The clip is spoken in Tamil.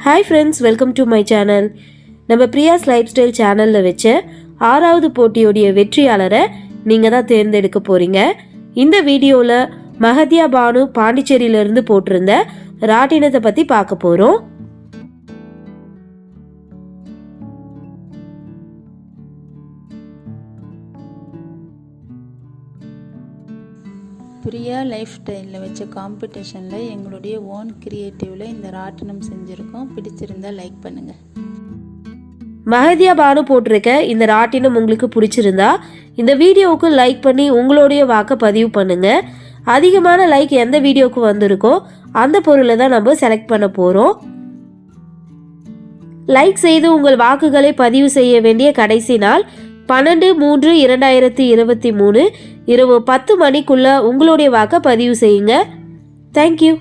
Hi friends, welcome to my channel. நம்ம பிரியாஸ் லைஃப் ஸ்டைல் சேனலில் வச்ச 6வது போட்டியோடைய வெற்றியாளரை நீங்கள் தான் தேர்ந்தெடுக்க போகிறீங்க. இந்த வீடியோவில் மகதியா பானு பாண்டிச்சேரியிலேருந்து போட்டிருந்த ராட்டினத்தை பற்றி பார்க்க போகிறோம். பிரியா லைஃப் ஸ்டைலில் வச்ச காம்படிஷனில் எங்களுடைய ஓன் கிரியேட்டிவில் இந்த ராட்டினம் செஞ்சுருக்கோம். பிடிச்சிருந்தா லைக் பண்ணுங்கள். மகதியா பானு போட்டிருக்க இந்த ராட்டினம் உங்களுக்கு பிடிச்சிருந்தா இந்த வீடியோவுக்கு லைக் பண்ணி உங்களுடைய வாக்கை பதிவு பண்ணுங்கள். அதிகமான லைக் எந்த வீடியோவுக்கு வந்திருக்கோ அந்த பொருளை தான் நம்ம செலக்ட் பண்ண போகிறோம். லைக் செய்து உங்கள் வாக்குகளை பதிவு செய்ய வேண்டிய கடைசி நாள் 12/3/2023 இரவு 10 மணிக்குள்ள உங்களுடைய வாக்கை பதிவு செய்யுங்க. தேங்க்யூ.